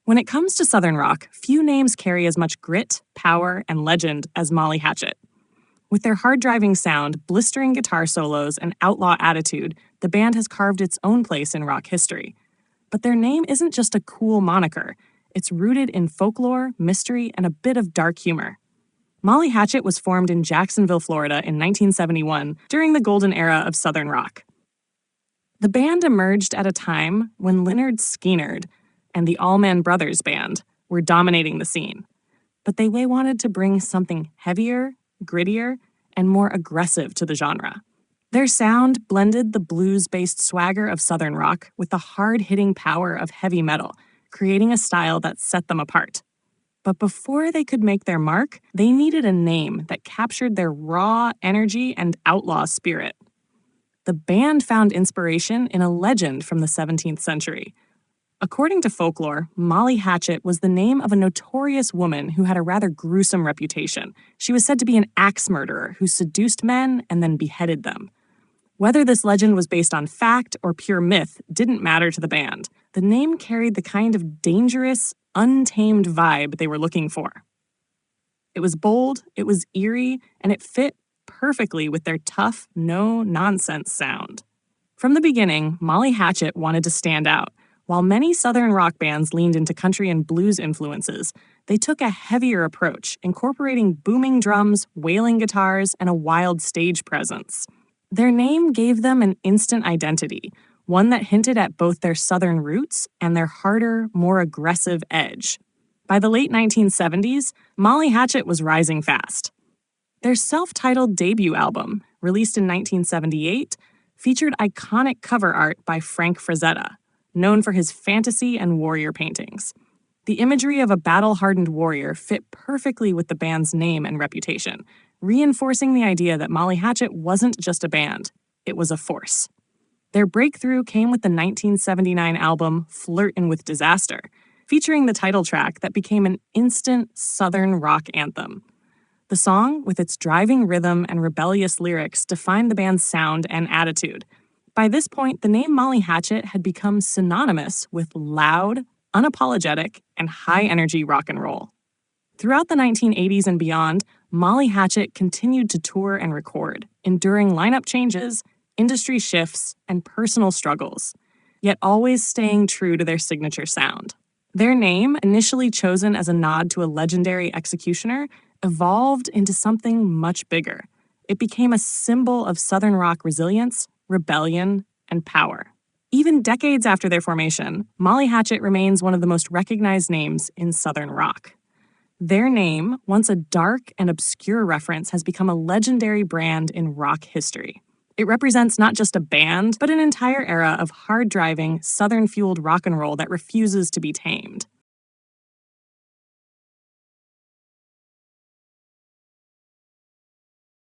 When it comes to Southern rock, few names carry as much grit, power, and legend as Molly Hatchet. With their hard-driving sound, blistering guitar solos, and outlaw attitude, the band has carved its own place in rock history. But their name isn't just a cool moniker. It's rooted in folklore, mystery, and a bit of dark humor. Molly Hatchet was formed in Jacksonville, Florida in 1971 during the golden era of Southern rock. The band emerged at a time when Lynyrd Skynyrd and the Allman Brothers Band were dominating the scene. But they wanted to bring something heavier, grittier, and more aggressive to the genre. Their sound blended the blues-based swagger of Southern rock with the hard-hitting power of heavy metal, creating a style that set them apart. But before they could make their mark, they needed a name that captured their raw energy and outlaw spirit. The band found inspiration in a legend from the 17th century. According to folklore, Molly Hatchet was the name of a notorious woman who had a rather gruesome reputation. She was said to be an axe murderer who seduced men and then beheaded them. Whether this legend was based on fact or pure myth didn't matter to the band. The name carried the kind of dangerous, untamed vibe they were looking for. It was bold, it was eerie, and it fit perfectly with their tough, no-nonsense sound. From the beginning, Molly Hatchet wanted to stand out. While many Southern rock bands leaned into country and blues influences, they took a heavier approach, incorporating booming drums, wailing guitars, and a wild stage presence. Their name gave them an instant identity, one that hinted at both their Southern roots and their harder, more aggressive edge. By the late 1970s, Molly Hatchet was rising fast. Their self-titled debut album, released in 1978, featured iconic cover art by Frank Frazetta, known for his fantasy and warrior paintings. The imagery of a battle-hardened warrior fit perfectly with the band's name and reputation, reinforcing the idea that Molly Hatchet wasn't just a band, it was a force. Their breakthrough came with the 1979 album Flirtin' with Disaster, featuring the title track that became an instant Southern rock anthem. The song, with its driving rhythm and rebellious lyrics, defined the band's sound and attitude. By this point, the name Molly Hatchet had become synonymous with loud, unapologetic, and high-energy rock and roll. Throughout the 1980s and beyond, Molly Hatchet continued to tour and record, enduring lineup changes, industry shifts, and personal struggles, yet always staying true to their signature sound. Their name, initially chosen as a nod to a legendary executioner, evolved into something much bigger. It became a symbol of Southern rock resilience, rebellion, and power. Even decades after their formation, Molly Hatchet remains one of the most recognized names in Southern rock. Their name, once a dark and obscure reference, has become a legendary brand in rock history. It represents not just a band, but an entire era of hard-driving, Southern-fueled rock and roll that refuses to be tamed.